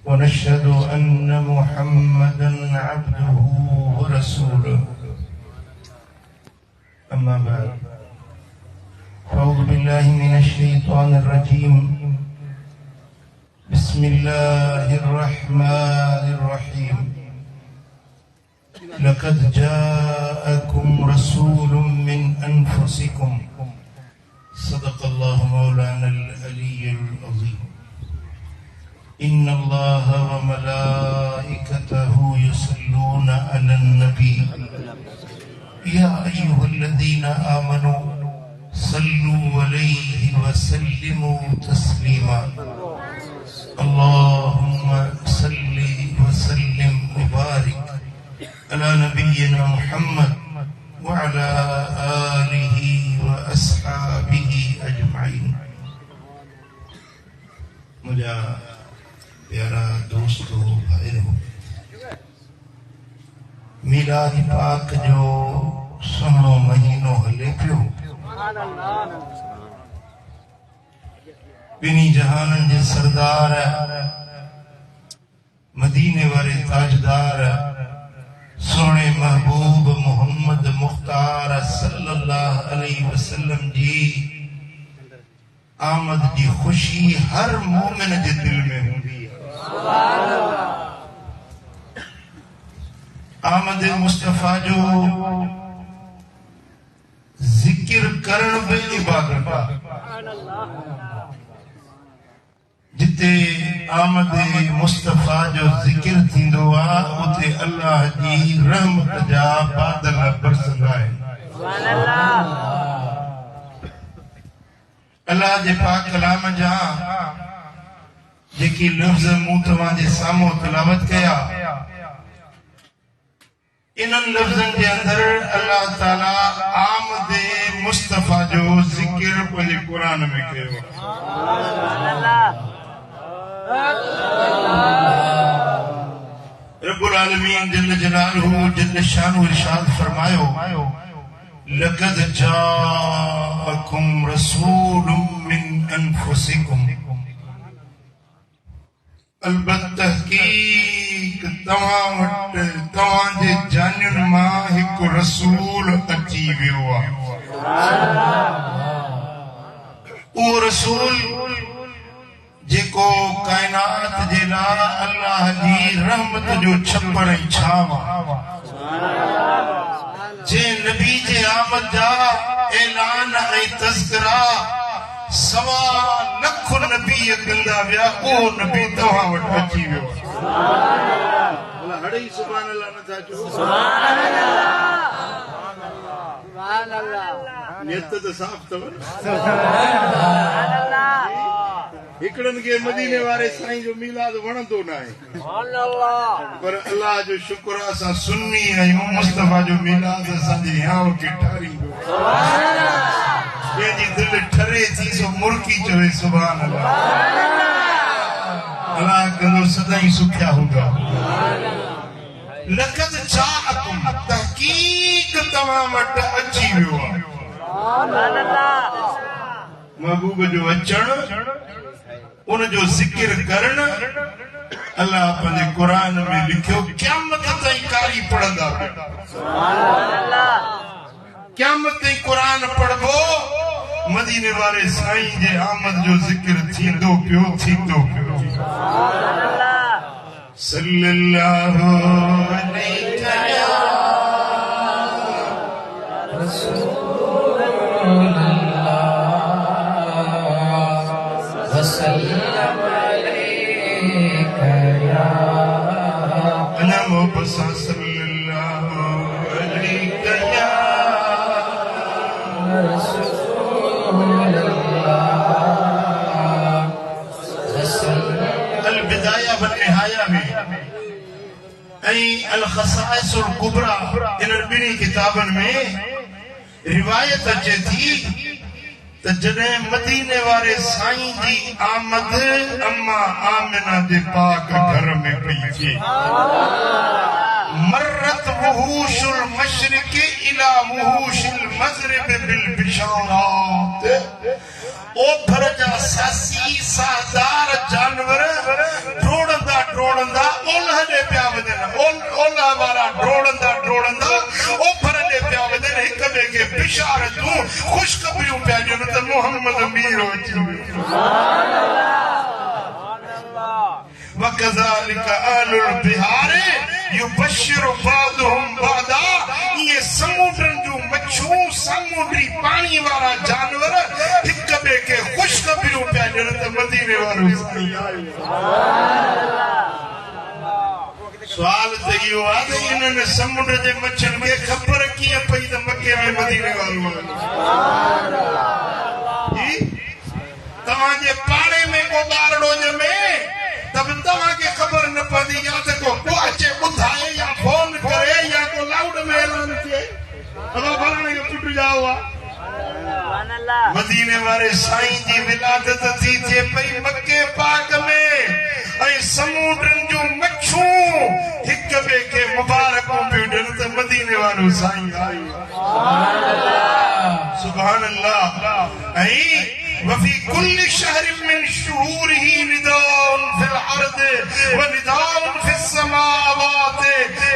ونشهد أن محمدا عبده ورسوله أما بعد أعوذ بالله من الشيطان الرجيم بسم الله الرحمن الرحيم لقد جاءكم رسول من أنفسكم صدق الله مولانا العلي العظيم إن الله وملائكته يصلون على النبي يا أيها الذين آمنوا صلوا عليه وسلموا تسليما اللهم صل وسلم وبارك على نبينا محمد وعلى آله وأصحابه أجمعين। मुझा प्यारा दोस्तों भाइयों, मिलाद पाक जो सुहिणो महीनो हले पियो, बिनी जहाननि जे सरदार मदीने वारे ताजदार सोने महबूब मोहम्मद मुख्तार सल्लल्लाहु अलैहि वसल्लम जी आमद की खुशी हर मोमिन के दिल में होंदी है। आमद मुस्तफा जो जिक्र करण भी इबादत है। जिते आमद मुस्तफा जो जिक्र थींदो आ उते अल्लाह जी रहमत जा बादल बरसंदा है। अल्लाह जे पाक कलाम जा जेकी लफ्ज मूं तव्हां जे साम्हूं तिलावत कया, इन्हनि लफ्ज़नि जे अंदर अल्लाह ताला आमद मुस्तफा जो जिक्र पंहिंजे क़ुरान में कयो। रब्बुल आलमीन जल्ल जलालहू जल्ल शानु इरशाद फरमायो लक़द जाअकुम रसूलुम मिन अनफुसिकुम, अलबत्ता तहकीक तव्हां वटि तव्हां जे जानियुनि मां हिकु रसूल अची वियो आहे। उहो रसूल जेको कायनात जे लाइ अल्लाह जी रहमत जो छप्पड़ ऐं छांव आहे। जे नबी जे आमद जा ऐलान ऐं तज़किरा सवा लख नबी कंदा विया, उहो नबी तव्हां वटि अची वियो। हड़ई सुभान अल्लाह नथा चओ? सुभान अल्लाह। नियत त साफ़ अथव। सुभान अल्लाह। हिकड़नि खे मदीने वारे साईं जो मीलाद वणंदो न आहे, पर अल्लाह जो शुक्र आहे असां सुन्नी आहियूं। मुस्तफा जो मीलाद असांजे हियांव खे ठारींदो। जंहिंजी दिलि ठरे थी सो मुर्की चवे सुभान अल्लाह। अल्लाह कंदो सदाईं सुखिया हूंदा। लक़द जाअकुम, तहकीक तव्हां वटि अची वियो आहे। महबूब जो अचण, उन जो जिक्र करण अल्लाह पंहिंजे क़ुरान में लिखियो। क़यामत ताईं कारी पढ़ंदा, क़यामत ताईं क़ुरान पढ़बो, मदीने वारे साईं जे आमद जो जिक्र थींदो पियो थींदो पियो। सल्लल्लाहु अलैहि अल-खसाइसुल कुबरा, इन ॿिन्ही किताबनि में रिवायत अचे थी त जॾहिं मदीने वारे साईं जी आमद अम्मा आमिना जे पाक घर में पई थिए, मर्रत वहूशुल मशरिक इला वहूशिल मग़रिब बिल बिशारात, ओभर जा सासी सादार जानवर ढोड़ंदा ड्रोड़ंदा ओलह दे पिया वजन ओलह वारा ड्रोड़ंदा ओभर दे पिया वजन एक बे के बिशारतूं खुशखबरियूं पिया ॾियनि त मोहम्मद मीर अची वियो सुभान अल्लाह वकज़ालिक आलुल बिहार युबशिरु बादुहुम बादा ये समुद्रन जो मच्छू समुद्री पानी वाला जानवर हिक बे के खुशखबरियूं पिया ॾियनि त मदीने वारो सवाल त इहो आहे त इन्हनि समुंड जे मच्छियुनि खे ख़बर कीअं पई त मके में मदीने वारो आहे तव्हांजे पाड़े में को ॿारड़ो ॼमे त बि तव्हांखे ख़बर न पवंदी या त को अचे ॿुधाए या फोन करे या को लाउड में ऐलान थिए फलाणे जो पुट जाओ आहे मदीने वारे साईं जी विलादत थी थिए पई मके पाक में ऐं समुंडनि जूं मच्छूं हिक ॿिए खे मुबारकूं पियूं ॾियनि त मदीने वारो साईं आयो सुभान अल्लाह ऐं وفي كل شهر من شهوره نداء في الأرض ونداء في السماوات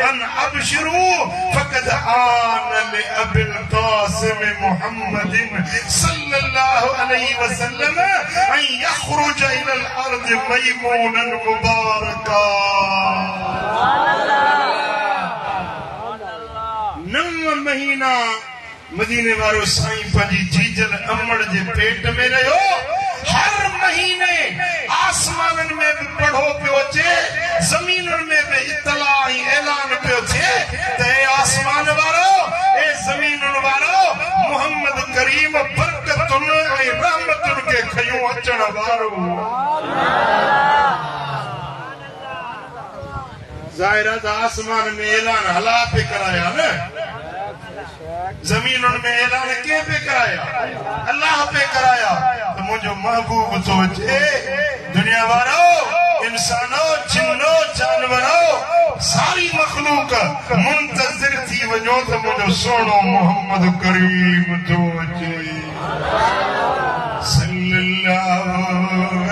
أن أبشروا فقد آن لأبي القاسم محمد صلى الله عليه وسلم أن يخرج إلى الأرض ميمونا مباركا نم مہینہ मदीने वारो साईं पंहिंजी जीजल अमड़ जे पेट में रहियो हर महीने आसमाननि में बि पढ़ो पियो अचे ज़मीनुनि में बि इतला ऐं ऐलान पियो थिए त हे आसमान वारो हे ज़मीनुनि वारो मोहम्मद करीम बरकतुनि ऐं रहमतुनि खे खयूं अचण वारो ज़ाहिर आहे त आसमान में ऐलान हला पे कराया न ज़मीनुनि में ऐलान के पे कराया अल्लाह पे कराया तो मुझो महबूब तो अचे दुनिया वारो इंसानो जिन्नो जानवरो सारी मखलूक मुंतज़िर थी वञो त मुझो सोनो मोहम्मद करीम तो अचे सल्लल्लाहु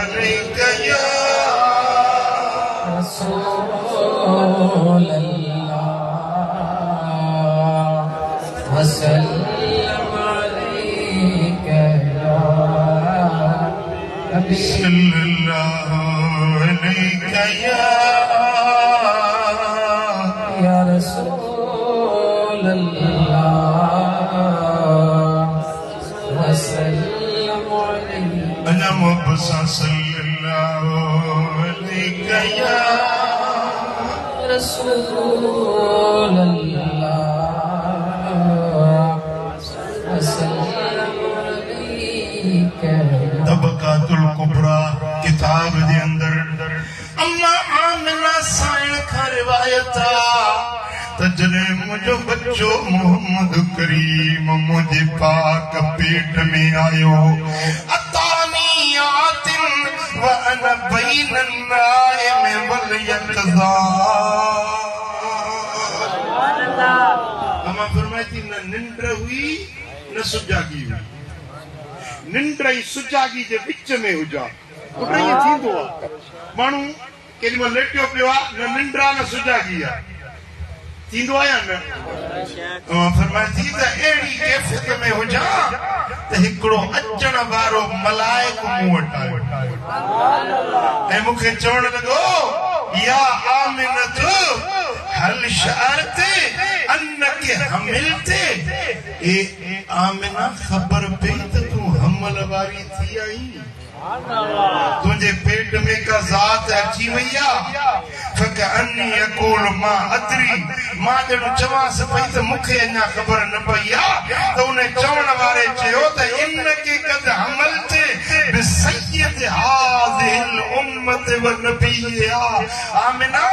अलैहि या रसूल वसल्लम अलैका या नबी सल्लल्लाहु अलैका या रसूल अल्लाह वसल्लम अलैका अना मुबसा सल्लल्लाहु अलैका या रसूल अल्लाह तबकातुल कुबरा किताब जे अंदर अम्मा आमिना साईं खां रिवायत त जॾहिं मुंहिंजो बच्चो मोहम्मद करीम मुंहिंजे पाक पेट में आयो अतानी आतिन व अना बैन नाइम वल यक़ज़ा अम्मा फरमाती न निंड हुई न सुजागी हुई निंड ऐं सुजागी जे विच में हुजा पुट ईअं थींदो आहे माण्हू केॾीमहिल लेटियो पियो आहे न निंड आहे न सुजागी आहे थींदो आहे या न फरमाए थी त अहिड़ी कैफ़ियत में हुजा त हिकिड़ो अचण वारो मलाइक मूं वटि आयो ऐं मूंखे चवण लॻो या आमिनत हल शअरत अन्नके हमिलते ए आमिना ख़बर पई त तूं हमल वारी थी आई तुझे पेट में का ज़ात अची वई आहे फकअन्नी यक़ूल मां अदरी मां ॼण चवांस पई त मूंखे अञा ख़बर न पई आहे त उन चवण वारे चयो त इनके कद हमलते बिसय्यद हाज़िहिल उम्मत व नबिय्या आमिना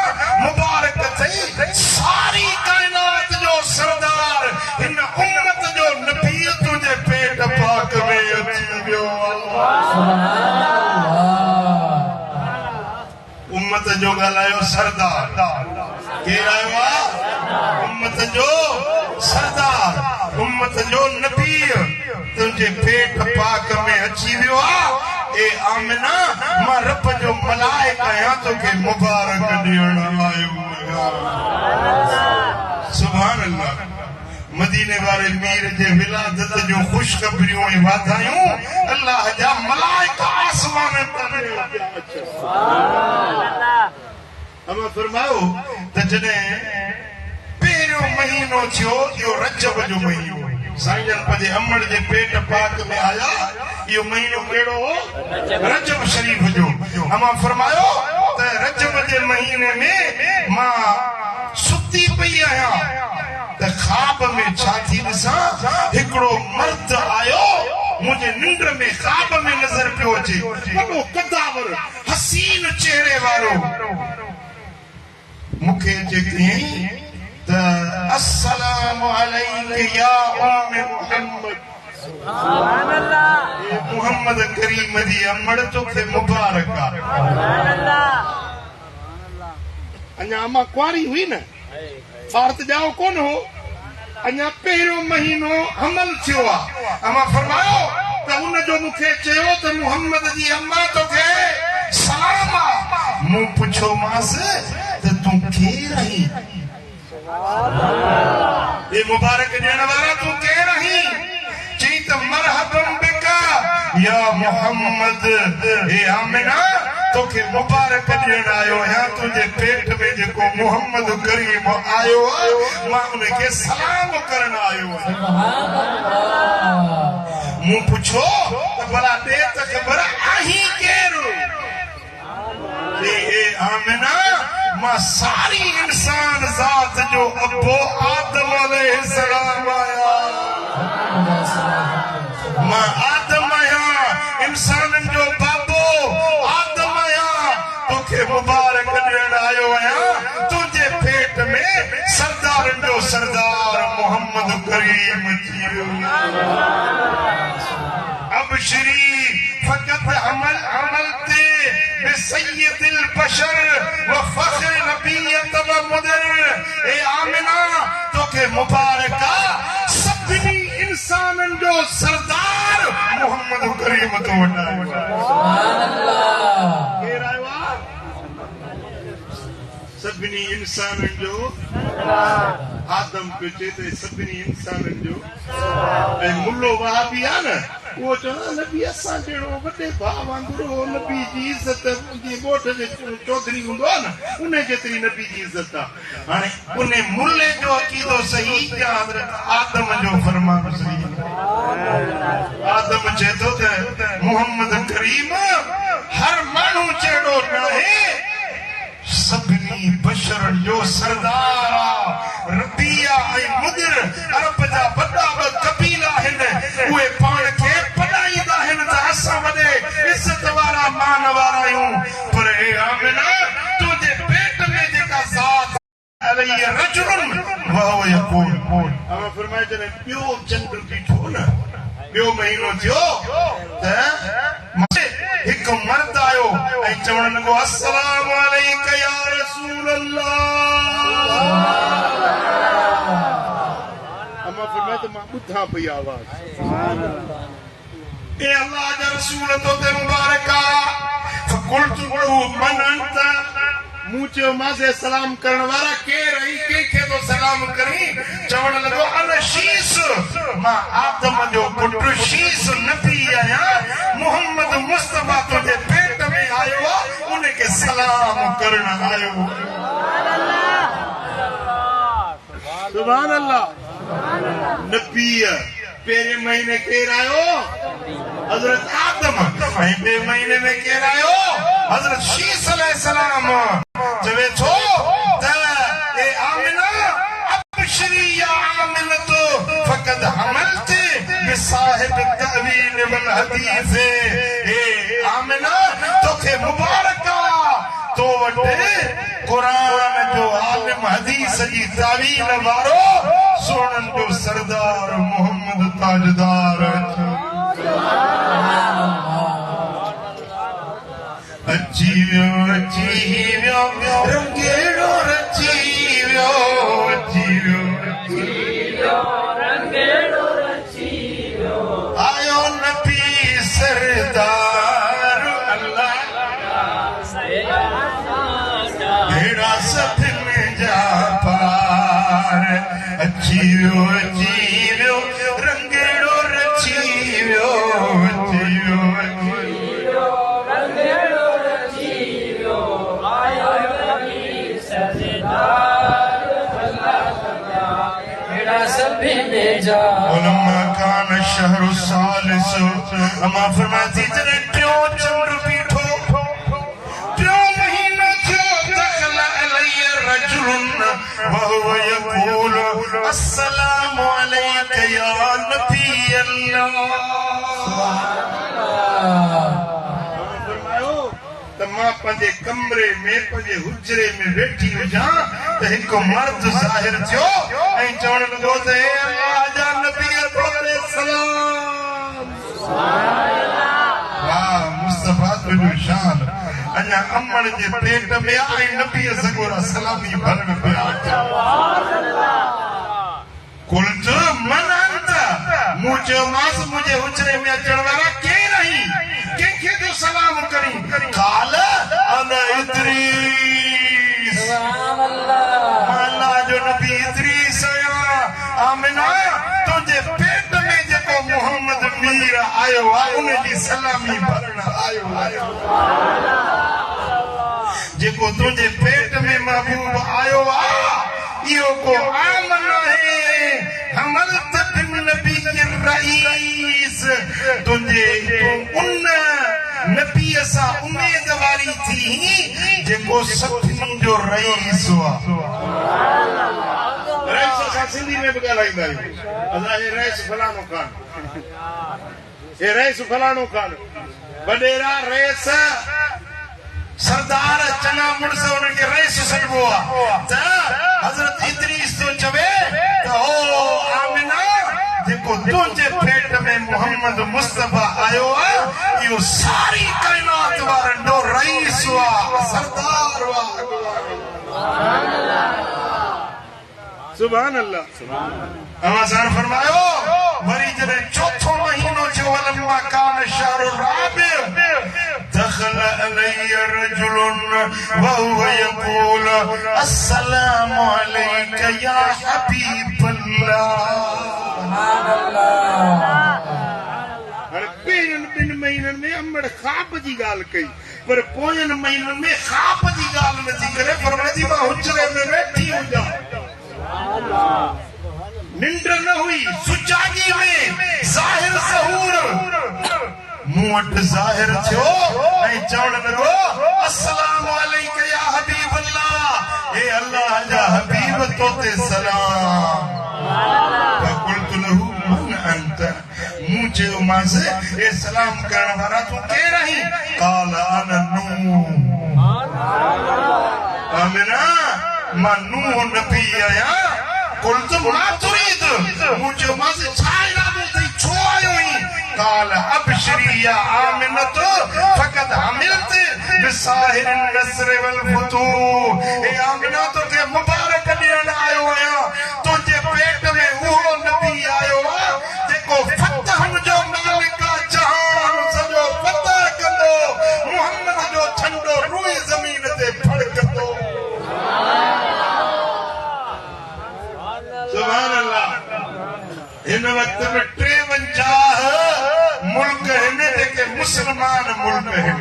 मुबारक थई सारी कायनात जो सरदार हिन उम्मत जो नबी तुझे पेट पाक में अची वियो उम्मत जो ॻाल्हायो सरदार केरु आयो आहे उम्मत जो सरदार उम्मत जो नबी तुंहिंजे पेट पाक में अची वियो आहे ए आमिना मां रब जो मलाइक आहियां तोखे मुबारक ॾियण आयो आहियां। सुभान अल्लाह। मदीने वारे मीर जे विलादत जो खुशखबरियूं ऐं वाधायूं अल्लाह जा मलाइका आसमान ते। अमा फरमायो त जॾहिं पहिरियों महीनो थियो इहो रजब जो महीनो साईं जन पंहिंजे अमड़ जे पेट पाक में आया। इहो महीनो कहिड़ो हो? रजब शरीफ जो। अमा फरमायो त रजब जे महीने में मां सुती पई आहियां त ख्वाब में छा थी ॾिसां, हिकिड़ो मर्द आयो मुंहिंजे निंड में ख्वाब में नज़र पियो अचे, वॾो कदावर हसीन चेहरे वारो। मूंखे चई त अस्सलामु अलैका या उम्मे मुहम्मद। सुभान अल्लाह। ए मुहम्मद करीम दी अमड़ तोखे मुबारक आ। सुभान अल्लाह। अञा अमा कुंवारी हुई न, ॿार त ॼाओ कोन हो, अञा पहिरियों महीनो हमल थियो आहे। अमा फरमायो त उन जो मूंखे चयो त मुहम्मद जी अम्मा तोखे सलाम आहे। मूं पुछो मांसि त तूं केरु आहीं? ये मुबारक ॾियण वारा तूं केरु आहीं? चई त मरहबन बिका या मुहम्मद। हे आमिना तोखे मुबारक ॾियण आयो आहियां, तुंहिंजे पेट में जेको मुहम्मद करीम आयो आहे मां उनखे सलाम करण आयो आहियां। मूं पुछो त भला ॾे त ख़बर आहीं केरु? हे आमिना मां सारी इंसान ज़ात जो अबो आदम अलैहिस्सलाम आया। मां आदम आहियां, इंसाननि जो बाबो आदम आहियां, तोखे मुबारक ॾियण आयो आहियां। तुंहिंजे पेट में सरदारनि जो सरदार मोहम्मद करीम जी। अबशरी फक़त अमल ते बिसय्यदिल बशर व फख्र नबियत व मुदर। ए आमिना तोखे मुबारक आ, सभिनी इंसाननि जो सरदार मोहम्मद करीम तो वॾा। सुभान अल्लाह। केरु आयो आहे? सभिनी इंसाननि जो आदम पियो चए त सभिनी इंसाननि जो। ऐं मुल्लो वहाबी आहे न, उहो चवंदो नबी असां जहिड़ो वॾे भाउ वांगुरु नबी जी इज़त जीअं ॻोठ जे चौधरी हूंदो आहे न, उन जेतिरी नबी जी इज़त आहे। हाणे उन मुल्ले जो अक़ीदो सही या आदम जो फरमान सही? आदम चए थो त मोहम्मद करीम हर माण्हू जहिड़ो न आहे, सभिनी बशर जो सरदार आहे। रबिया ऐं मुदिर अरब जा वॾा ॿ कबीला आहिनि, उहे पाण खे पढ़ाईंदा आहिनि त असां वॾे इज़त वारा मान वारा आहियूं। पर हे आमिना तुंहिंजे पेट में जेका ज़ात अलैहि रजुलन वहुव यकून। अमा फरमाए जॾहिं ॿियो चंड बीठो न, ॿियो महीनो थियो त हिकु मर्द आयो ऐं चवण लॻो अस्सलामु अलैका या रसूल अल्लाह। अमा फरमाए त मां ॿुधां पई आवाज़, ए अल्लाह जा रसूल तो ते मुबारक आ। फकुल्तु मन अंत। मूं चयो मांसि सलाम करण वारा केरु आई, कंहिंखे तो सलाम करी? चवण लॻो अन शीस, मां आदम जो पुटु शीस नबी आहियां। मोहम्मद मुस्तफा तुंहिंजे पेट में आयो आहे, उनखे सलाम करण आयो। सुभान अल्लाह। नबी पहिरें महीने केरु आयो? हज़रत आदम। ऐं ॿिए महीने में केरु आयो? हज़रत शीस अलैहिस्सलाम। चवे थो त ए आमिना अबशरी या आमिनत फक़द हमलत बिसाहिब तअवील वल हदीस। ए आमिना तोखे मुबारक आ, तो वटि कुरान जो आलिम हदीस जी तावील वारो सोनन जो सरदार मोहम्मद ताजदार। अची वियो रंगेड़ो रची वियो, अची वियो रंगेड़ो रची वियो। आयो नबी सरदार जीवियो रंगेड़ो रचीवियो जीवियो रंगेड़ो रचीवियो आया नबी सजदार एड़ा सभी ने जा उलमा कान शहर सालिस अमा फरमाती जरे ट्यो चंद्र पीठो ट्यो महीना थियो दखल अलैय रजुलन वहुव यकूल अस्सलामु अलैका या नबी अल्लाह मां पंहिंजे कमरे में पंहिंजे हुजरे में वेठी हुजां त हिकु मर्द ज़ाहिर थियो ऐं चवण लॻो त हे अल्लाह जा नबी तोरे सलाम वाह मुस्तफा तुंहिंजो शान अञा अमण जे पेट में ऐं नबी सगोरा सलामी भरण पिया कुलत मन अंत मूं चयोमांसि मुंहिंजे हुजरे में अचण वारा केर आहीं कंहिंखे जो सलाम करी काल अना इद्रीस सुभान अल्लाह जो नबी इद्रीस आया आमिना तुंहिंजे पेट में जेको मोहम्मद मीर आयो आहे उन जी सलामी भरण आयो जेको तुंहिंजे पेट में महबूब आयो आहे इहो को आम न आहे हमलत बिन नबी के रईस तुंहिंजे उन नबी सा उम्मीदवारी थी जेको सभिनी जो रईस हुआ रईस सा सिंधी में भी ॻाल्हाईंदा आहियूं असां हे रईस फलाणो कान हे रईस फलाणो कान वॾेरा रईस सरदार चङा मुड़स उन्हनि खे रईस सॾिबो आहे त हज़रत इद्रीस तो चवे त हो आमिना जेको तुंहिंजे पेट में मोहम्मद मुस्तफा आयो आहे इहो सारी काइनात वारनि जो रईस हुआ सरदार हुआ सुभान अल्लाह अल्लाह सां फरमायो वरी जॾहिं चौथो महीनो थियो वलम्मा कान शहरु राबिअ दखल अलैय रजुलन वहुव यकूल अस्सलामु अलैका या हबीब अल्लाह सुभान अल्लाह हाणे पहिरियनि ॿिनि महीननि में अमड़ ख़्वाब जी ॻाल्हि कई पर पोयनि महीननि में ख़्वाब जी ॻाल्हि नथी करे फरमाईंदी मां हुजरे में वेठी हुजां निंड न हुई सुजागी में ज़ाहिर ज़हूर मूं वटि ज़ाहिर थियो ऐं चवण लॻो अस्सलामु अलैका या हबीब अल्लाह हे अल्लाह जा हबीब तो ते सलाम फक़ुल्तु लहू मन अंत मूं चयोमांसि हे सलाम करण वारा तूं केरु आहीं क़ाल अना नूह आमिना मां नूह नबी आहियां कुलत मा तुरीद मूं चयोमांसि छा इरादो अथई छो आयो आहीं قال ابشري يا آمنة فقد حملت بساحر النصر والفتوح اے آمنہ تو کے مبارک ڏيڻ آيو آهيان تنهنجي پيٽ ۾ اهو نبي آيو آهي جيڪو فتح جو مالڪ جهان سڄو فتح ڪندو محمد جو جھنڊو روئي زمين تي ڦڙڪندو سبحان الله हिन वक्त में 53 मुल्क हिन जेके मुस्लमान मुल्क हिन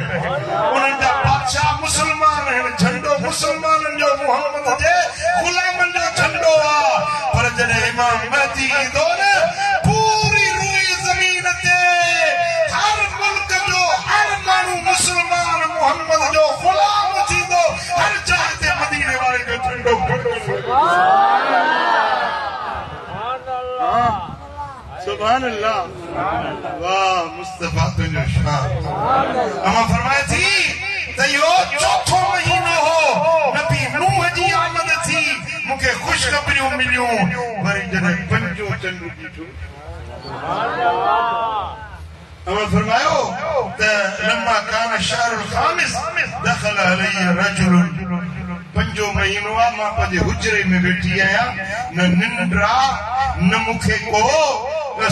उन्हनि जा बादशाह मुस्लमान हिन झंडो मुस्लमाननि जो मोहम्मद जे गुलामनि जो झंडो आहे पर जॾहिं इमाम महदी ईंदो न पूरी रुई ज़मीन ते हर मुल्क जो हर माण्हू मुस्लमान मोहम्मद जो गुलाम थींदो हर जाइ ते मदीने वारे जो झंडो फड़कंदो सुभान अल्लाह वाह मुस्तफा तुंहिंजो शान अमा फरमाए थी त इहो चौथो महीनो हो नबी नूह जी आमद थी मूंखे ख़ुशख़बरियूं मिलियूं वरी जॾहिं पंजो चंड बीठो अमा फरमायो त लम्मा कान शहरुल ख़ामिस दखल अलैय रजुलन पंजो महीनो आहे मां पंहिंजे हुजरे में वेठी आहियां न निंड आहे न मूंखे को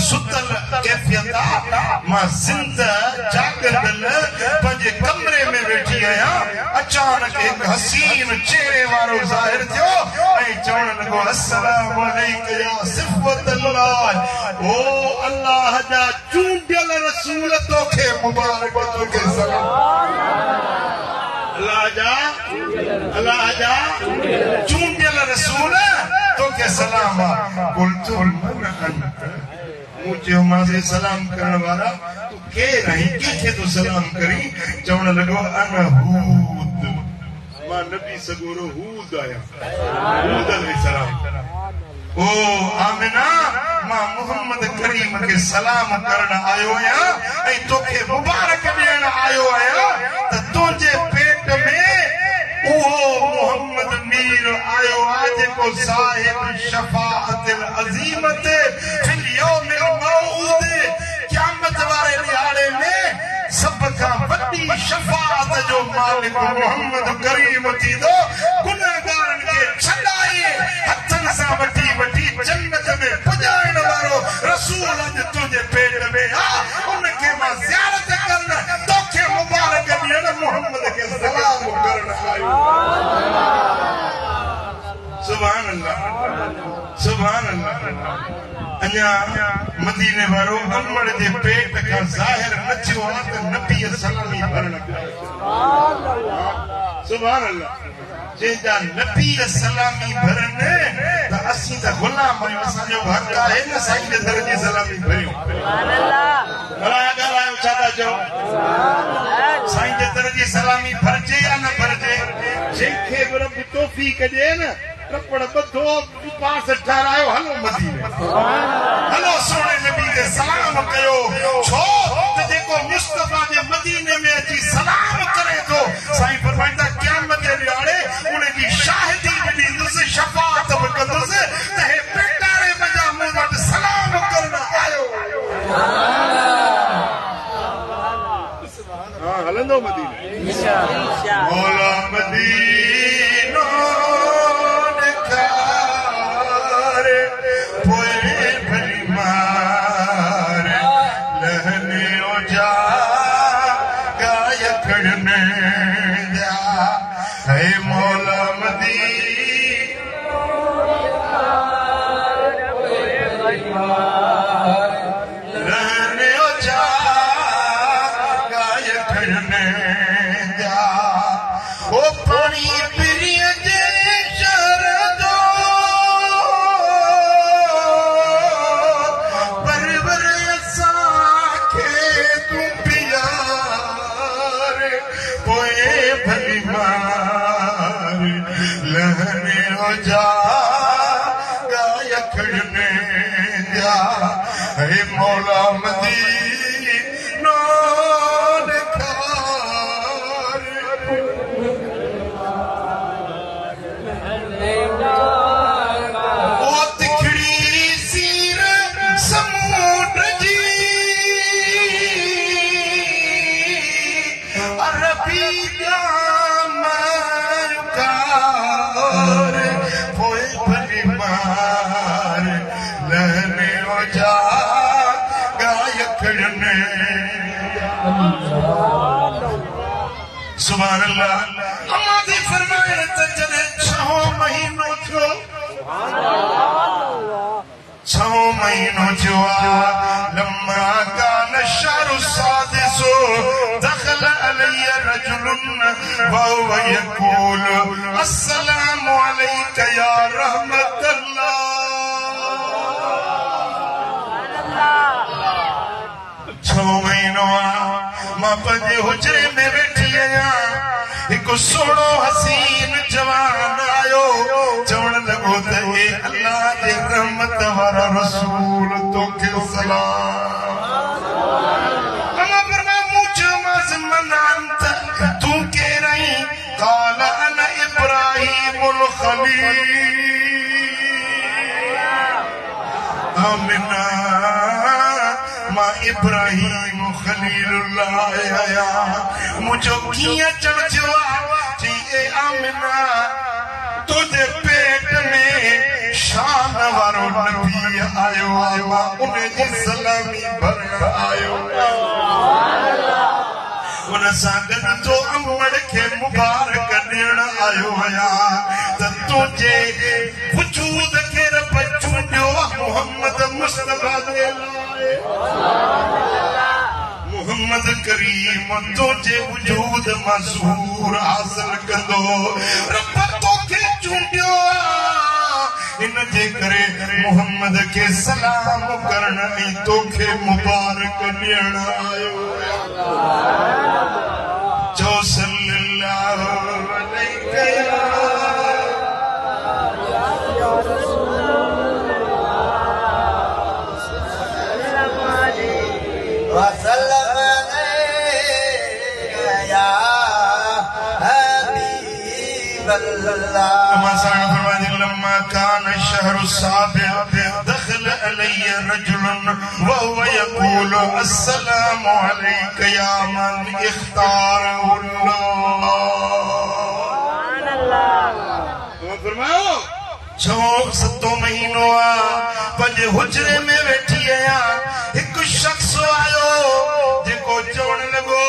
सुतल कैफियत मां ज़िंदा जागल पंहिंजे कमरे में वेठी आहियां अचानक एक हसीन चेहरे वारो ज़ाहिर थियो ऐं चवण लॻो अस्सलामु अलैका या सिफ़त अल्लाह ओ अल्लाह जा चूंडियल रसूल तोखे मुबारक तोखे सलाम अल्लाह जा चूंडियल रसूल तोखे सलाम कुलतु मन अंत मुझे मासे सलाम करण वाला तू के रही के तो सलाम करी चवण लॻो अन हूद मां नबी सगोरो हूद आया हूद अलैहिस्सलाम ओ आमिना मां मोहम्मद करीम के सलाम करण आयो आया ऐं तोखे मुबारक ॾियण आयो आया त तुंहिंजे पेट में उहो मोहम्मद मीर आयो आहे जेको साहिब शफाअतिल अज़ीमत फिल यौमिल मौऊद क़यामत वारे ॾियारे में सब खां वॾी शफाअत जो मालिक मोहम्मद करीम थींदो गुनहगारनि खे छॾाए हथनि सां वठी वठी जन्नत में पुॼाइण वारो रसूल अॼु तुंहिंजे पेट में आहे उनखे मां ज़ियारत करण तोखे मुबारक ॾियण मोहम्मद खे सलाम करण आयो सुभान अल्लाह सुभान अल्लाह अञा मदीने वारो अमड़ जे पेट खां ज़ाहिर न थियो आहे त नबी सलामी भरण सुभान अल्लाह जंहिंजा नबी सलामी भरन त असीं त गुलाम आहियूं असांजो हक़ आहे न साईं जे दर जी सलामी भरियूं सुभान अल्लाह ॻाल्हायो छा था चओ साईं जे दर जी सलामी भरजे या न भरजे जंहिंखे बि रब तौफ़ीक़ ॾिए न कपड़ बधो पास ठहरायो हलो मदीने हलो सोने नबी के सलाम कयो छो त जेको मुस्तफा जे मदीने में अची सलाम करे थो साईं फरमाईंदा क़यामत जे ॾियारे उन जी शाहिदी ॾींदुसि शफाअत बि कंदुसि त हे पेटारे वजा मूं वटि सलाम करण आयो हां हलंदो मदीने इंशाअल्लाह मौला मदीनो सुभान अल्लाह हमारी फरमाए त जने 6 महीनो थियो 6 महीनो थियो लम्मा कान शहरु सादिसो दखल अलैय रजुलन व हुव यक़ूल अस्सलामु अलैका या रहमतल्लाह 6 महीनो मां पंहिंजे हुजरे में वेठी आहियां हिकु सोनो हसीन जवान आयो चवण लॻो त हे अल्लाह जे रहमत वारा रसूल तोखे सलाम अमा फरमाया मूं चयोमांसि मन अंत तूं केरु आहीं क़ाल अना इब्राहीमुल ख़लील आमिना मां इब्राहीम खलीलुल्लाह आया मुझो कीअं चढ़ियो जी ए आमिना तुझे पेट में शान वारो नबी आयो मां उन जी सलामी भरण आयो उन सागत तो अमड़ के मुबारक ॾियण आयो आया त तुझे वजूद के रब चूंडियो मोहम्मद मुस्तफा दे लाए मोहम्मद करीम तुझे वजूद मज़हूर हासिल कंदो रब तोखे चूंडियो इन जे करे मोहम्मद के सलाम करण ऐं तोखे मुबारक ॾियण आयो जो सल्लल्लाहु अलैहि वसल्लम या हबीब अल्लाह لما كان الشهر السابع دخل علي رجل وهو يقول السلام عليك يا من اختاره الله فرماओ छो सतो महीनो पंहिंजे हुजरे में वेठी आहियां हिकु शख्स आयो जेको चवण लॻो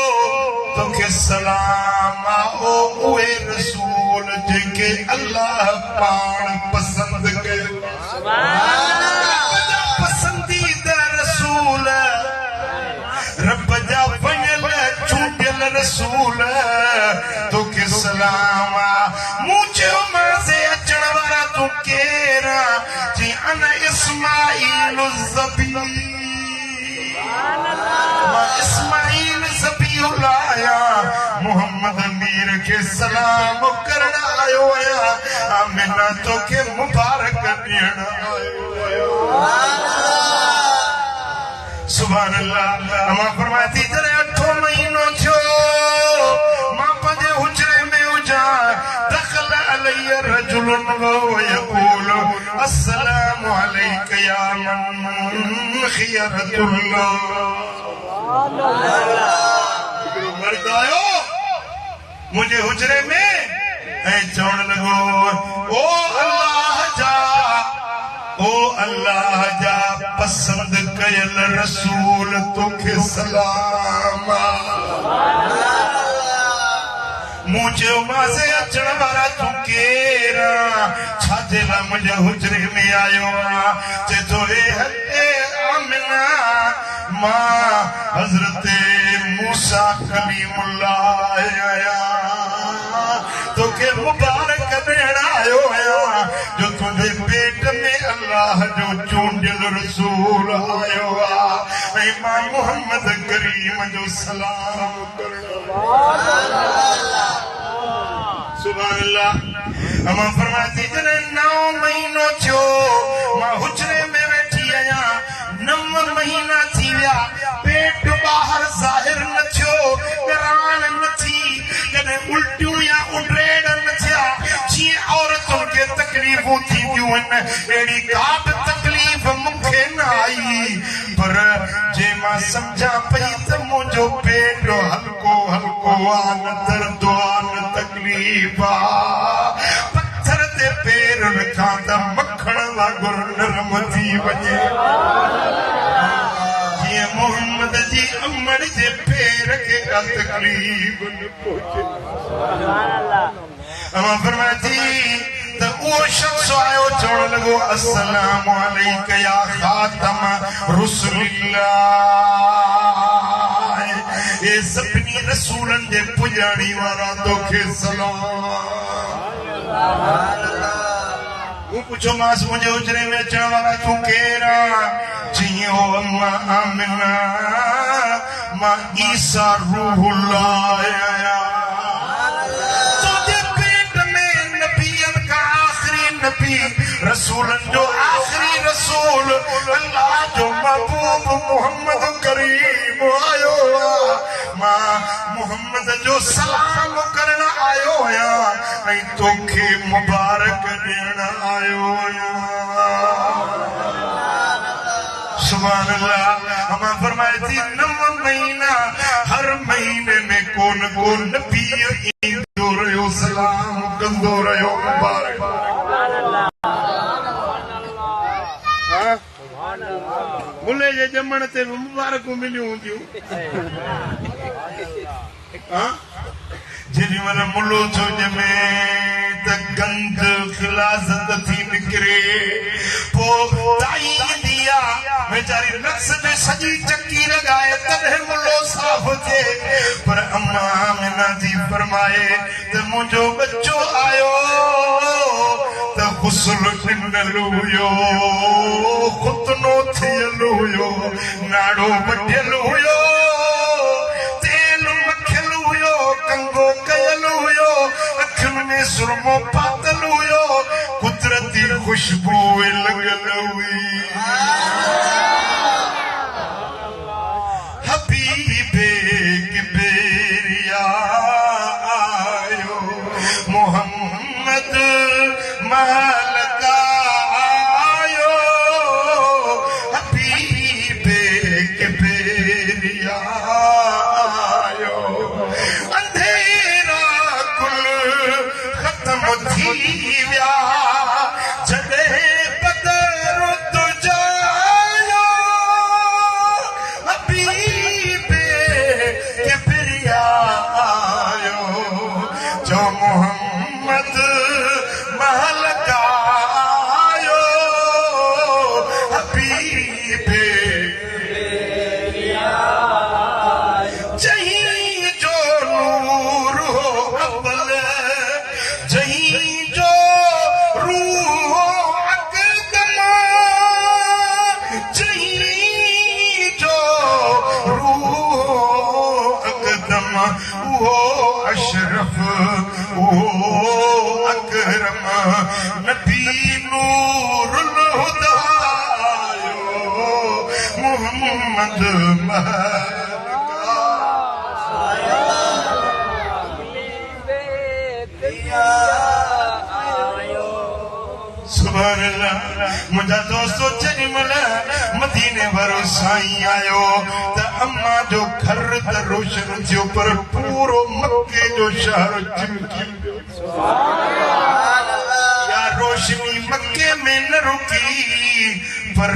तोखे सलाम ओ उहे रसूल जेके अल्लाह पाण पसंद कयो सुभान अल्लाह पसंदीदा रसूल रब जा वणियल चूंडियल रसूल तोखे सलाम मूं चयो मां से अचण वारा तूं केर जी अना इस्माइल ज़बी इस्माइल ज़बीउल्लाह आया मोहम्मद मीर के सलाम करण आयो आया आमिना तोखे मुबारक ॾियण आयो सुभान अल्लाह मां फरमाया थी जॾहिं 8 महीनो थियो मां पंहिंजे हुजरे में हुजां दख़ल अलैय रजुलन वहुव यक़ूल अस्सलामु अलैका या मन खियरतुल्लाह हिकिड़ो मर्द आयो मुंहिंजे हुजरे में ऐं चवण लॻो ओ अल्लाह जा पसंद कयल रसूल तोखे सलाम मूं चयो मां से अचण वारा तूं केर छाजे लाइ मुंहिंजे हुजरे में आयो चए थो हे आमिना मां हज़रत मूसा कलीमुल्लाह आया तोखे मुबारक ॾियण आयो आहियां जो तुंहिंजे पेट में अल्लाह जो चूंडियल रसूल आयो आहे ऐं मां मोहम्मद करीम जो सलाम करण सुभान अल्लाह मां फरमाया थी जॾहिं 9 महीनो थियो मां हुजरे में वेठी आहियां 9 महीना थी विया पेट ॿाहिरि ज़ाहिर न थियो ॻराण न थी कॾहिं उल्टियूं या उडरेड न थिया जीअं औरतुनि खे तकलीफ़ूं थींदियूं आहिनि अहिड़ी का बि तकलीफ़ मूंखे न आई पर जे मां सम्झां पई त मुंहिंजो पेट हल्को हल्को आहे न दर्द आहे न तकलीफ़ आहे पत्थर ते पेर रखां त मखण वांगुरु नरम थी वञे जीअं मोहम्मद जी अमड़ जे पेर खे का तकलीफ़ न पहुचे मां फरमाया थी त उहो शख़्स आयो चवण लॻो अस्सलामु अलैका या ख़ातम रुसुलिल्लाह ए सभिनी रसूलनि जे पुॼाणी वारा तोखे सलाम मूं पुछियोमांसि मुंहिंजे हुजरे में अचण वारा तूं केर जीअं हो अम्मा आमिना मां ईसा रूहुल्लाह आया रसूलन जो आखिरी रसूल अल्लाह जो महबूब मोहम्मद करीम आयो मां मोहम्मद जो सलाम करण आयो आहियां ऐं तोखे मुबारक ॾियण आयो आहियां सुभान अल्लाह मां फरमाए थी 9 महीना हर महीने में कोन नबी ईंदो रहियो सलाम कंदो रहियो मुबारक मुल्ले जे ॼमण घुमण ते मुबारकूं मिलियूं हूंदियूं जेॾी महिल मुलो थो ॼमे त गंद ख़िलाज़त थी निकिरे पोइ ताई ईंदी आहे वेचारी नक्स में सॼी चकी लॻाए तॾहिं मुलो साफ़ थिए पर अम्मा आमिना थी फरमाए त मुंहिंजो बच्चो आयो त गुस्ल ॾिनल हुयो खुतनो थियल हुयो नाड़ो वढियल हुयो कंगो कयल हुयो अखियुनि में सुरमो पातल हुयो कुदरती खुशबू लॻल हुई हबीबे किबरिया आयो मोहम्मद महलका आयो हबीबे किबरिया थी विया जॾहिं बदर तुझायो हबीबे किबरिया आयो जो मोहम्मद महलका आयो हबीबे किबरिया जहीं जो नूर हो अव्वल जहीं जो रूह अक़दम जहीं जो रूह अक़दम वो अशरफ वो अकरम नबी नूरुल हुदा मोहम्मद मुंहिंजा दोस्तो जेॾी महिल मदीने वारो साईं आयो त अम्मा जो घर त रोशन थियो पर पूरो मके जो शहर चिमकी पियो या रोशनी मके में न रुकी पर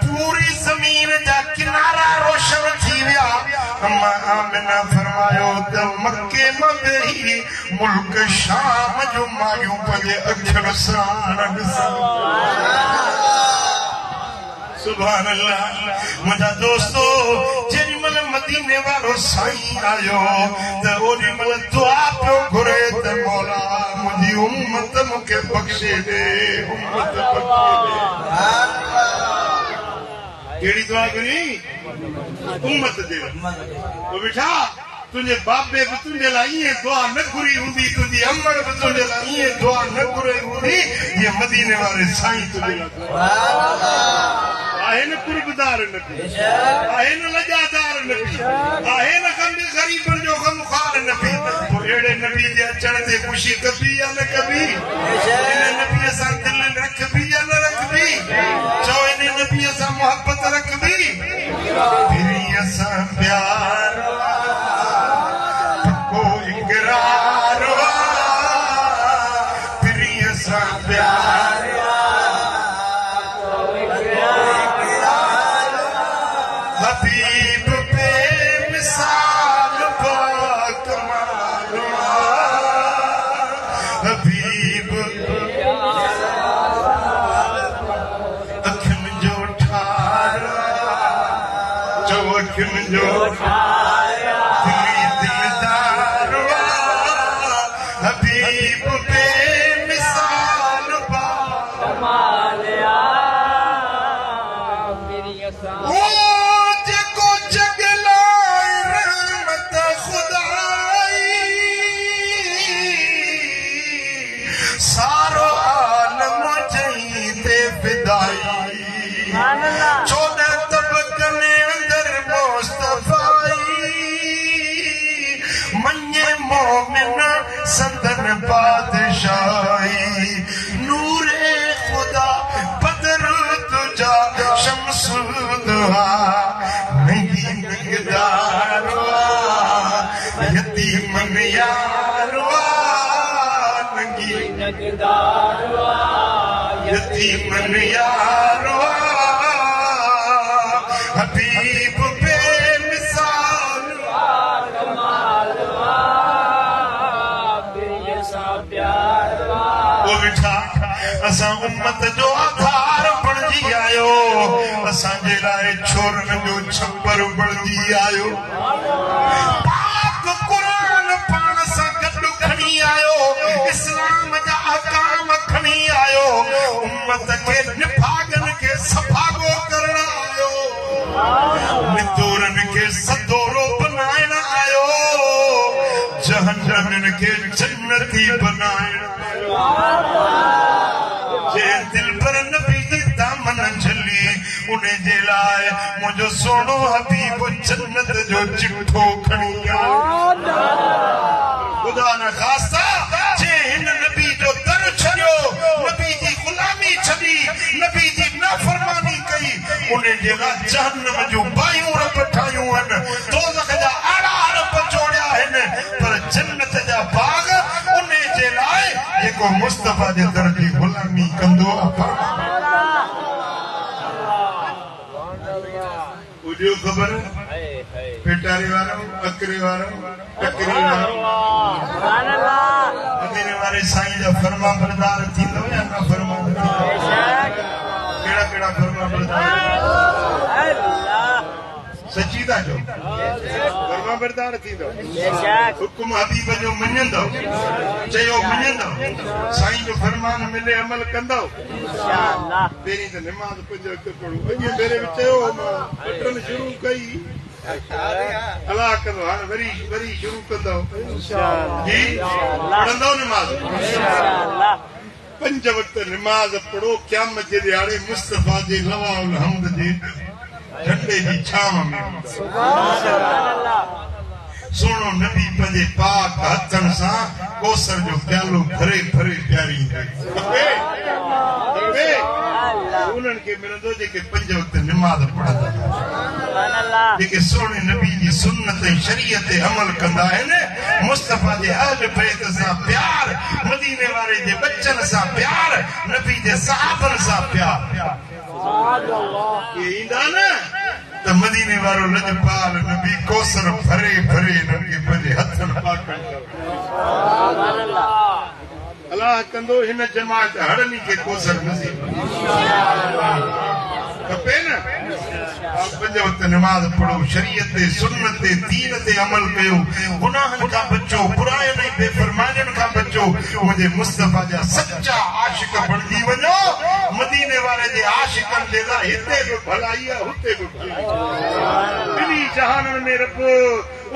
पूरी ज़मीन जा किनारा रोशन थी विया अम्मा आमिना फरमायो त मके मां वेही मुल्क शाम जो मायूं पंहिंजे अखियुनि सां ॾिसनि सुभान अल्लाह मुंहिंजा दोस्तो जेॾी महिल मदीने वारो साईं आयो त ओॾी महिल दुआ पियो घुरे त मौला मुंहिंजी उम्मत मूंखे बख़्शे ॾे उम्मत बख़्शे ॾे कहिड़ी दुआ घुरी उम्मत ॾे बेटा तुंहिंजे बाबे बि तुंहिंजे लाइ ईअं दुआ न घुरी हूंदी तुंहिंजी अमड़ बि तुंहिंजे लाइ ईअं दुआ न घुरी हूंदी जीअं मदीने वारे साईं तुंहिंजे लाइ आहे न कुर्बदार नबी आहे न लजादार नबी आहे न गंद ग़रीबनि जो ग़मख़ार नबी पोइ अहिड़े नबी जे अचण ते ख़ुशी कबी या न कबी इन नबीअ सां दिलि रखबी या न रखबी चओ इन नबीअ सां मोहबत रखबी फिर सां प्यार पको इक़रार फिर सां प्यार हबीब पे मिसाल कमाल हबीब अखियुनि जो ठार चओ अखियुनि जो दिली दिलदार हबीब पे मिसाल कमाल सारो आलम जहीं ते फिदाई 14 तबकने अंदर मुस्तफाई मन्ने मोमिन संदन बादशाही नूरे खुदा बदर तुझा शम्स दुहा नहीं निगदार यतीमन यार यतीमन यार असां उम्मत जो आधार बणजी आयो असांजे लाइ छोरन जो छप्पर बणजी आयो पाक क़ुरान पाण सां गॾु खणी आयो इस्लाम जा अहकाम खणी आयो उम्मत खे निफागन खे सफ़ागो करण आयो मितोरन खे सदोरो बनाइण आयो जहन्नमिन खे जन्नती बनाइण जे दिल पर नबी जी दामन झली उन्हें जे लाइ मुंहिंजो सोनो हबीब जन्नत जो चिठो खणी खुदा न खास्ता जे हिन नबी जो दर छॾियो नबी जी गुलामी छॾी नबी जी नाफरमानी कई उन्हें जे लाइ जहन्नम जूं बायूं रब ठाहियूं आहिनि दोज़ख जा आड़ा रब जोड़िया आहिनि पर जन्नत जा बाग उन्हें जे लाइ जेको मुस्तफा जे दर जी गुलामी कंदो उडियो ख़बर पेटारे वारो अकरे वारो टकरे वारो मदीने वारे साईं जा फरमा बरदार थींदो या न फरमा केड़ा केड़ा फरमा बरदार सची था जो फरमा बरदार थींदो हुकुम हबीब जो मञंदो चयो मञंदो साईं जो फरमान मिले अमल कंदो इंशाअल्लाह पहिरीं त नमाज़ 5 वक्त पढ़ो अॼु मेरे में चयो मां पटन शुरू कई अल्लाह कंदो हाणे वरी शुरू कंदो इंशाअल्लाह जी पढ़ंदो नमाज़ इंशाअल्लाह 5 वक्त नमाज़ पढ़ो क़यामत जे ॾियारे मुस्तफा जे लवाउल हम्द जे झंडे जी छांव में सोनो नबी पंहिंजे पाक हथनि सां कोसर जो प्यालो भरे भरे प्यारी उन्हनि खे मिलंदो जेके 5 वक्त नमाज़ पढ़ंदा जेके सोने नबी जी सुन्नत ऐं शरीयत ते अमल कंदा आहिनि मुस्तफा जे अहल बैत सां प्यार मदीने वारे जे बच्चन सां प्यार नबी जे सहाबनि सां प्यार ये ईंदा न त मदीने वारो लजपाल नबी कोसर भरे भरे नबी पंहिंजे हथनि पाकनि अल्लाह कंदो हिन जमात हड़नी खे कोसर नसीब खपे न 5 वक्त नमाज़ पढ़ो शरीयत ते सुन्नत ते दीन ते अमल कयो गुनाहनि खां बचो बुराइयुनि ऐं बेफरमानियुनि खां बचो मुंहिंजे मुस्तफा जा सच्चा आशिक बणजी वञो मदीने वारे जे आशिकनि जे लाइ हिते बि भलाई आहे हुते बि भलाई ॿिन्ही जहाननि में रब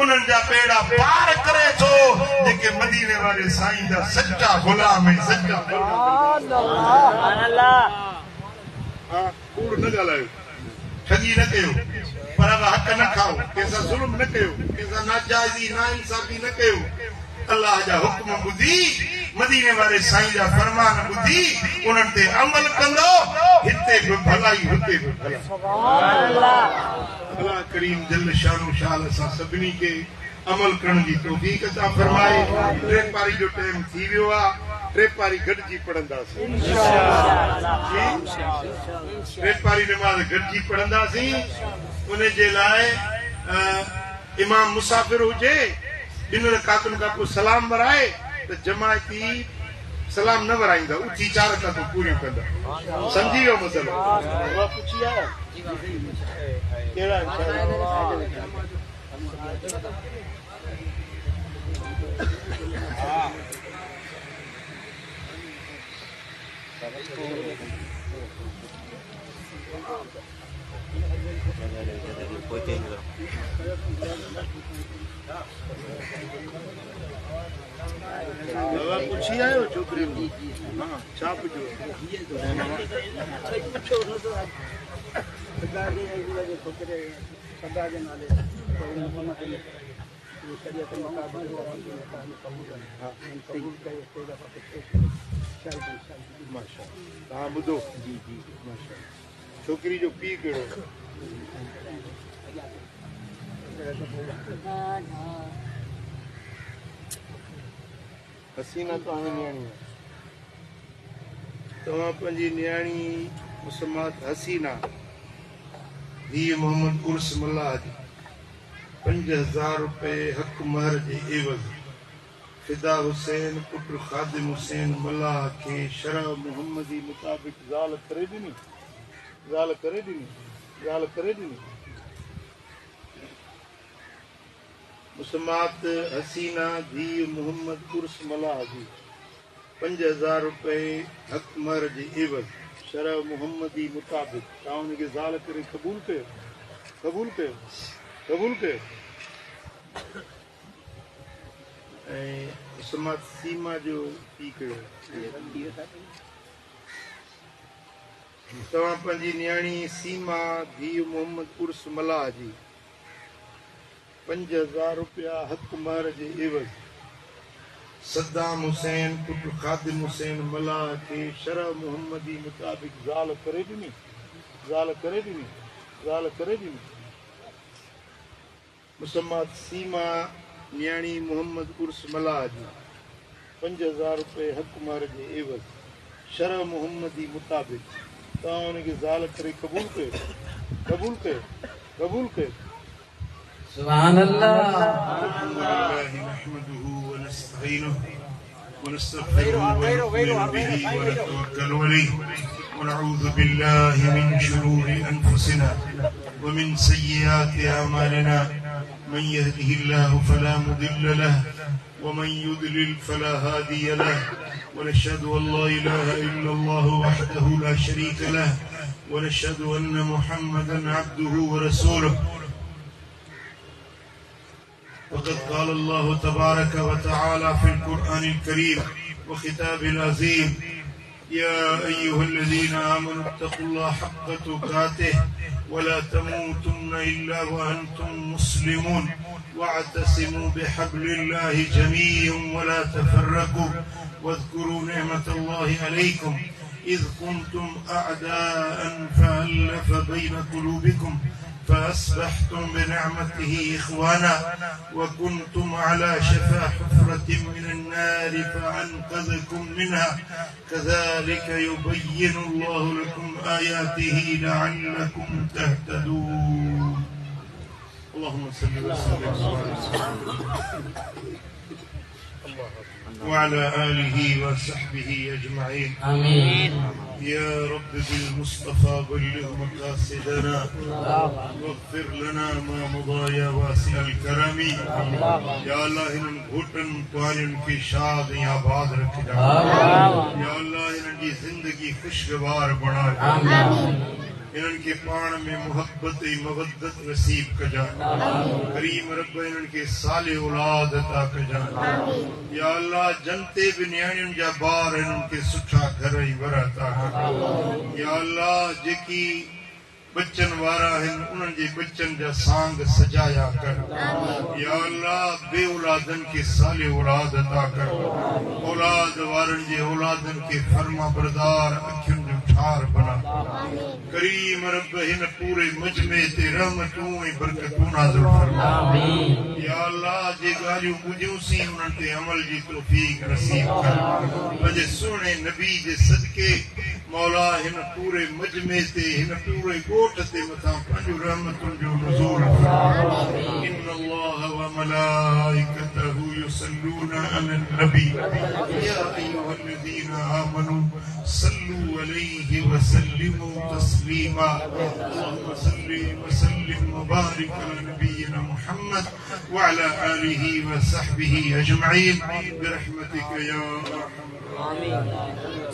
उन्हनि जा बेड़ा पार करे थो जेके मदीने वारे साईं जा सच्चा गुलाम ऐं सच्चा कूड़ न ॻाल्हायो ठगी न कयो पर हक़ न खाओ कंहिंसां ज़ुल्म न कयो कंहिंसां नाजाइज़ी नाइंसाफ़ी न कयो अल्लाह जा हुक्म ॿुधी मदीने वारे साईं जा फरमान ॿुधी उन्हनि ते अमल कंदो हिते बि भलाई हुते बि भलाई अल्लाह करीम जल शानो शाल सां सभिनी खे अमल करण जी तौफ़ीक़ अता फरमाए 3 पारी जो टाइम थी वियो आहे 3 पारी गॾिजी पढ़ंदासीं इंशाअल्लाह 3 पारी नमाज़ गॾिजी पढ़ंदासीं उन जे लाइ इमाम मुसाफ़िर हुजे 2 रकातुनि खां पोइ सलाम वराए त जमायती सलाम न वराईंदा उथी 4 रकातूं पूरियूं कंदा समझी वियो मसलो पुछी आयो कहिड़ा पूछी आयो छोकरी हाँ छा पुछो हाँ ॿुधो जी जी छोकरी जो पीउ कहिड़ो हसीना तव्हांजी नियाणी आहे तव्हां पंहिंजी नियाणी मुसलमान हसीना हीअ मोहम्मद उर्स मल्लाह जी 5000 रुपए हक़ महर जे एवज़ फिदा हुसैन पुत्र खादिम हुसैन मल्ला के शरह मुहम्मदी मुताबिक ज़ाल करे ॾिनी मुसम्मात हसीना धी मोहम्मद उर्स मल्ला जी 5000 रुपए हक मर जे एवज़ शरह मुहम्मदी मुताबिक तव्हां हुनखे ज़ाल करे क़बूल कयो ऐं मुसम्मात सीमा जो थी कयो तव्हां पंहिंजी न्याणी सीमा धीउ मोहम्मद उर्स मल्ला जी 5000 रुपया हक महर जे एवज़ सद्दाम हुसैन पुत्र खादिम हुसैन मल्ला खे शरह मुहम्मदी मुताबिक ज़ाल करे ॾिनी मुसम्मात सीमा न्याणी मोहम्मद उर्स मल्ला जी 5000 रुपए हक महर जे एवज़ शरह मुहम्मदी मुताबिक तव्हां हुनखे ज़ाल करे क़बूल कयो सुभान अल्लाह नहमदुहु व नस्तईनुहु व नस्तगफिरुहु व नु'मिनु बिही व नतवक्कलु अलैहि व नऊज़ु बिल्लाहि मिन शुरूरि अनफुसिना व मिन सय्यिआति अमालिना من يهده الله فلا مضل له ومن يضلل فلا هادي له ونشهد أن لا إله إلا الله وحده لا شريك له ونشهد أن محمدا عبده ورسوله وقد قال الله تبارك وتعالى في القرآن الكريم وخطابه العظيم يا أيها الذين آمنوا اتقوا الله حق تقاته ولا تموتن إلا وأنتم مسلمون واعتصموا بحبل الله جميعا ولا تفرقوا واذكروا نعمة الله عليكم إذ كنتم أعداء فألف بين قلوبكم فأصبحتم بنعمته إخوانا وكنتم على شفا حفرة من النار فأنقذكم منها كذلك يبين الله لكم آياته لعلكم تهتدون اللهم صل وسلم وعلى آله وصحبه أجمعين آمين يا رب بالمصطفى بلغ مقاصدنا واغفر لنا ما مضى يا واسع الكرم يا الله إن घोटन कुआरियुनि खे शाद ऐं आबाद रखिजा या अल्लाह इन्हनि जी ज़िंदगी खुशगवार बणाए इन्हनि खे पाण में मुहब्बत ऐं मवद्दत नसीब कजा करीम रब इन्हनि खे साले औलाद अता कजा या अल्लाह जनते बि न्याणियुनि जा ॿार इन्हनि खे सुठा घर ऐं वर अता कजा या अल्लाह जेकी बच्चन वारा आहिनि उन्हनि जे बच्चन जा सांग सजाया कर या अल्लाह बे औलादनि खे साले औलाद अता कर औलाद वारनि जे औलादनि खे फर्मा बरदार अखियुनि जो ठार बना करीम रब हिन पूरे मजमे ते रहमतूं ऐं बरकतूं नाज़िल फरमा या अल्लाह जे ॻाल्हियूं ॿुधियूंसीं उन्हनि ते अमल जी तौफ़ीक़ नसीब कर पंहिंजे सुहिणे नबी जे सदके मौला हिन पूरे मजमे ते हिन पूरे ॻोठ ते मथां पंहिंजूं रहमतुनि जो नुज़ूल إن الله وملائكته يصلون على النبي يا أيها الذين آمنوا صلوا عليه وسلموا تسليما اللهم صل وسلم وبارك على نبينا محمد وعلى آله وصحبه أجمعين برحمتك يا أرحم الراحمين